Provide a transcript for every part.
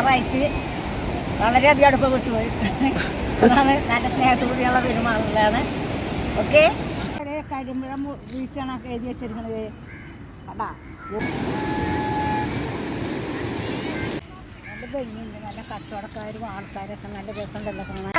ബ്രദറായിട്ട് വളരെയധികം അടുപ്പം വിട്ടുപോയി. അതാണ് നല്ല സ്നേഹത്തോടെയുള്ള പെരുമാറുകളാണ്. ഓക്കെ, കരിമ്പുഴം ബീച്ചാണ് ഒക്കെ എഴുതി വെച്ചിരിക്കുന്നത്. അടാ നല്ല ഭംഗിയുണ്ട്, നല്ല കച്ചവടക്കാരും ആൾക്കാരൊക്കെ നല്ല രസമുണ്ടല്ലോ കാണാൻ.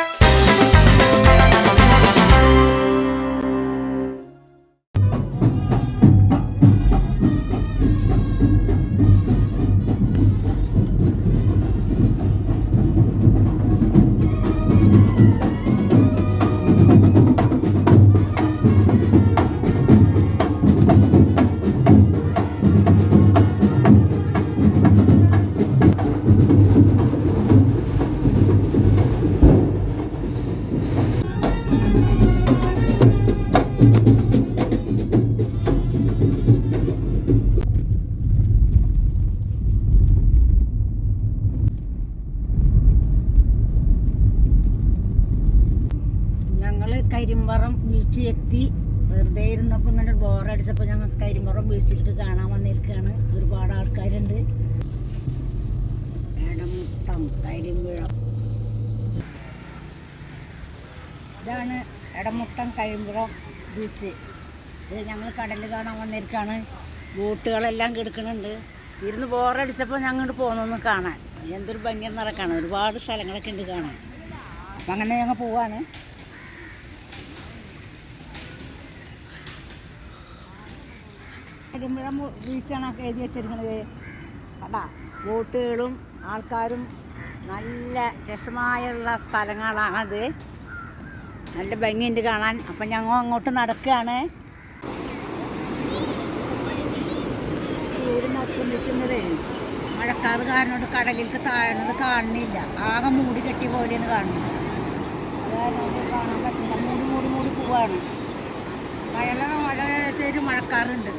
കരിമ്പറം ബീച്ച് എത്തി. വെറുതെ ഇരുന്നപ്പോൾ ഇങ്ങനെ ബോറടിച്ചപ്പോൾ ഞങ്ങൾ കരിമ്പറം ബീച്ചിലേക്ക് കാണാൻ വന്നിരിക്കുകയാണ്. ഒരുപാട് ആൾക്കാരുണ്ട്. എടമുട്ടം കരിമ്പുഴം, ഇതാണ് എടമുട്ടം കരിമ്പുഴം ബീച്ച്. ഇത് ഞങ്ങൾ കടൽ കാണാൻ വന്നിരിക്കുകയാണ്. ബോട്ടുകളെല്ലാം കിടക്കുന്നുണ്ട്. ഇരുന്ന് ബോറടിച്ചപ്പോൾ ഞങ്ങൾ പോകുന്നൊന്ന് കാണാൻ. എന്തൊരു ഭംഗി നടക്കാണ്. ഒരുപാട് സ്ഥലങ്ങളൊക്കെ ഉണ്ട് കാണാൻ. അപ്പം അങ്ങനെ ഞങ്ങൾ പോവാണ്. കരിമ്പുഴം ബീച്ചാണ് ഒക്കെ എഴുതി വെച്ചിരിക്കുന്നത്. അടാ ബോട്ടുകളും ആൾക്കാരും നല്ല രസമായുള്ള സ്ഥലങ്ങളാണത്. നല്ല ഭംഗിയുണ്ട് കാണാൻ. അപ്പം ഞങ്ങൾ അങ്ങോട്ട് നടക്കുകയാണ്. സൂര്യൻ അസ്തമിക്കുന്നത് മഴക്കാറ് കാരണം കടലിലേക്ക് താഴുന്നത് കാണുന്നില്ല. ആകെ മൂടി കെട്ടിയ പോലെയാണ് കാണുന്നത്. അതായത് കാണാൻ പറ്റില്ല. മൂടി പോവാണ്. മഴ ചെയ്ത് മഴക്കാറുണ്ട്.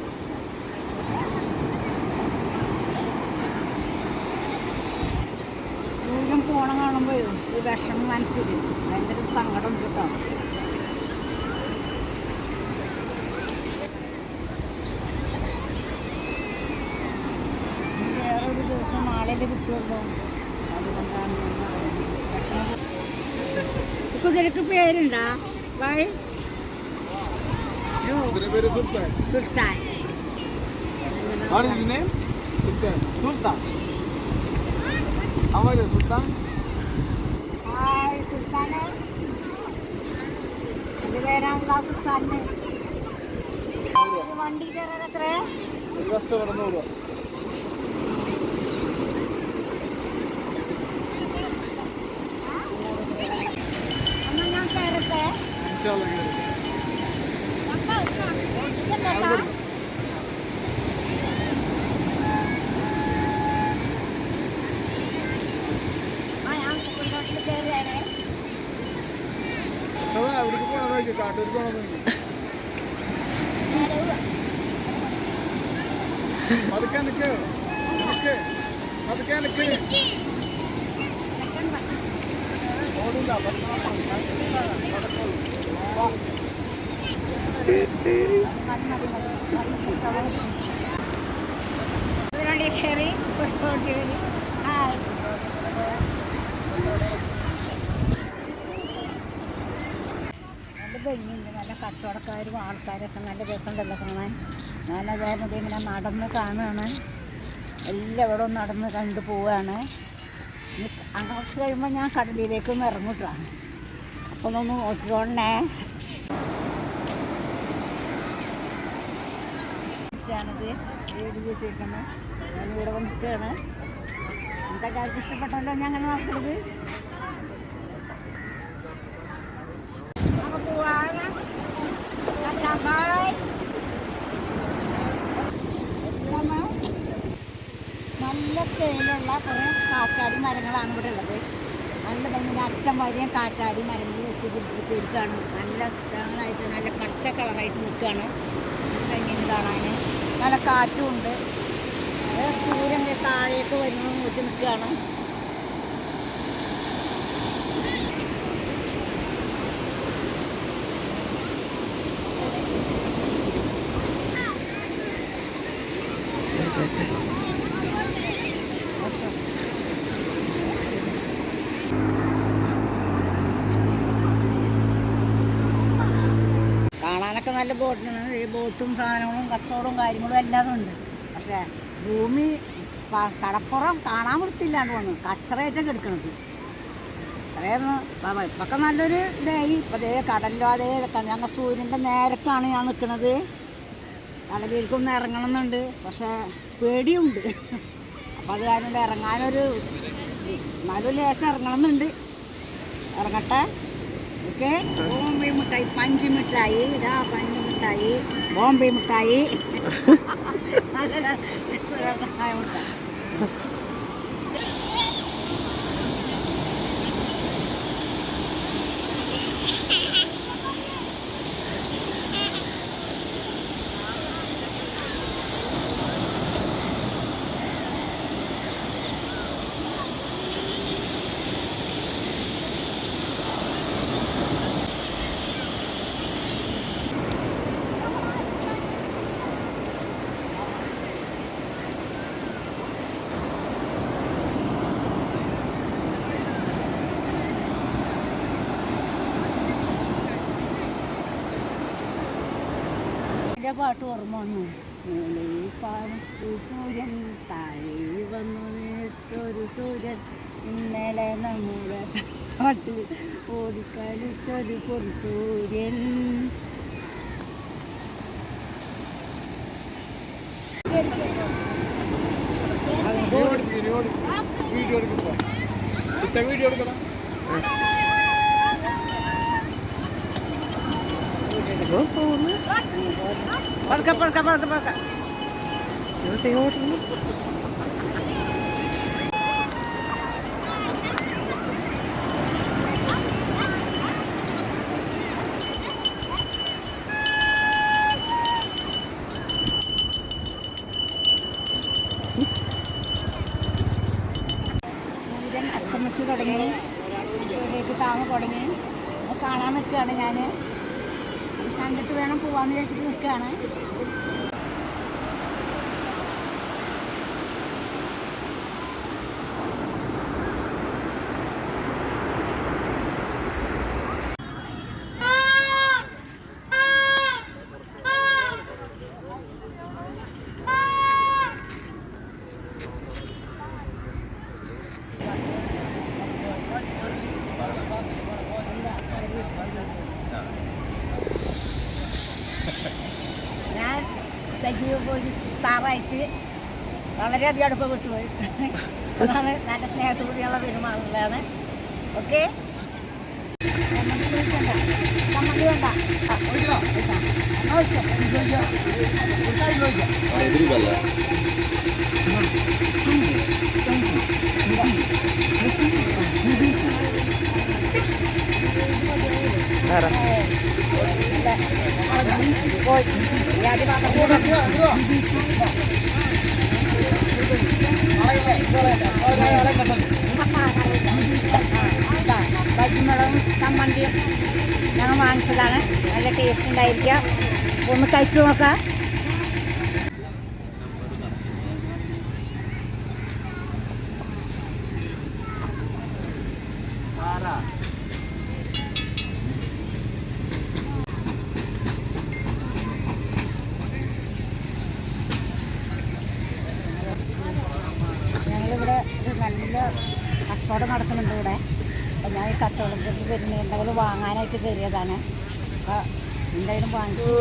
സൂര്യൻ പോണം കാണുമ്പോഴും ഒരു വിഷമം മനസ്സിൽ ഭയങ്കര സങ്കടം കേട്ടോ. വേറൊരു ദിവസം നാളെയല്ലേ കിട്ടുമല്ലോ, അതുകൊണ്ടാണ് വിഷമം. കുതിരക്ക് പേരുണ്ടാ? വൈ സുൽത്താൻ. ഹായ് സുൽത്താനെ, ഇത് പേരാണല്ലോ സുൽത്താന്. വണ്ടി കയറാൻ എത്ര? എന്നാ ഞാൻ കയറട്ടെ. കയറി നല്ല ഭംഗിയുണ്ട്, നല്ല കച്ചവടക്കാരും ആൾക്കാരൊക്കെ നല്ല രസമുണ്ടല്ലോ കാണാൻ. ഞാനതായിരുന്നു ഇങ്ങനെ നടന്ന് കാണുകയാണ്. എല്ലാവരും നടന്ന് കണ്ടു പോവുകയാണ്. അങ്ങനെ കുറച്ച് കഴിയുമ്പോൾ ഞാൻ കടലിലേക്കൊന്ന് ഇറങ്ങിട്ടാണ്. അപ്പോൾ ഒന്ന് നോക്കിക്കോണേ. ാണിത് എഴുതി വെച്ചേക്കുന്നത്. ഞാനിവിടെ നിൽക്കുകയാണ്. നമുക്കൊക്കെ ആർക്കും ഇഷ്ടപ്പെട്ടല്ലോ ഞാൻ അങ്ങനെ നോക്കുന്നത്. നല്ല സ്റ്റൈലുള്ള കുറേ കാറ്റാടി മരങ്ങളാണ് ഇവിടെ ഉള്ളത്. നല്ല ഭംഗി അറ്റം വരെയും കാറ്റാടി മരങ്ങൾ വെച്ച് പിടിപ്പിച്ചിരിക്കുകയാണ്. നല്ല സ്ട്രോങ്ങായിട്ട് നല്ല പച്ച കളറായിട്ട് നിൽക്കുകയാണ്. ഭംഗിന് കാണാൻ. നല്ല കാറ്റും ഉണ്ട്. സൂര്യൻ്റെ താഴേക്ക് വരുന്നത് നോക്കി നിൽക്കുകയാണ്. പോകാനൊക്കെ നല്ല ബോട്ടിനാണ്. ഈ ബോട്ടും സാധനങ്ങളും കച്ചവടവും കാര്യങ്ങളും എല്ലാം ഉണ്ട്. പക്ഷേ ഭൂമി കടപ്പുറം കാണാൻ വൃത്തിയില്ലാണ്ട് വന്നു, കച്ചറയേറ്റം കിടക്കണത്. അത്രയൊന്ന് ഇപ്പൊക്കെ നല്ലൊരു ഇതായി. ഇപ്പം അതേ കടലിലോ അതേ ഞങ്ങൾ സൂര്യൻ്റെ നേരക്കാണ് ഞാൻ നിൽക്കുന്നത്. കടലിലേക്കൊന്ന് ഇറങ്ങണമെന്നുണ്ട്, പക്ഷേ പേടിയുണ്ട്. അപ്പം അത് കാരണം ഇറങ്ങാനൊരു എന്നാലും ലേശം ഇറങ്ങണമെന്നുണ്ട്. ഇറങ്ങട്ടെ. ഓക്കെ. ബോംബെ മിഠായി, പഞ്ച് മിഠായി, ഇതാ പഞ്ച് മിഠായി, ബോംബെ മിഠായി, നല്ല രസമായ മിഠായി. പാട്ട് ഓർമ്മ വന്നു. സൂര്യൻ താഴെ വന്നു നേറ്റൊരു സൂര്യൻ, ഇന്നലെ നമ്മുടെ പാട്ട് ഓടിക്കളിച്ചൊരു പൊൻ സൂര്യൻ. പതുക്കെ പതുക്കെ പതുക്കെ പതുക്കെ സൂര്യൻ അസ്തമിച്ചു തുടങ്ങി, ഇവിടേക്ക് താങ്ങ് തുടങ്ങി. കാണാൻ നിൽക്കുകയാണ് ഞാൻ. കണ്ടിട്ട് വേണം പോവാന്ന് വിചാരിച്ചിട്ട് നിൽക്കുകയാണ്. ഞാൻ സജീവ പോലീസ് സാറായിട്ട് വളരെയധികം അടുപ്പം വിട്ടുപോയി. അതാണ് നല്ല സ്നേഹത്തോടെയുള്ള പെരുമാറുന്നതാണ്. ഓക്കെ. സമ്മതി വേണ്ട. ബജിമുളകും ചമ്മന്തിയും ഞങ്ങൾ വാങ്ങിച്ചതാണ്. നല്ല ടേസ്റ്റ് ഉണ്ടായിരിക്കുക. ഒന്ന് കഴിച്ചു നോക്കാം. ഞങ്ങളിവിടെ ഒരു നല്ല കച്ചവടം നടക്കുന്നുണ്ട് ഇവിടെ. അപ്പോൾ ഞാൻ ഈ കച്ചവടത്തിൽ വരുന്ന എന്തെങ്കിലും വാങ്ങാനായിട്ട് കയറിയതാണ്. അപ്പോൾ എന്തായാലും വാങ്ങിച്ചു.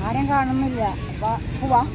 ആരും കാണുന്നില്ല. അപ്പോൾ പോവാം.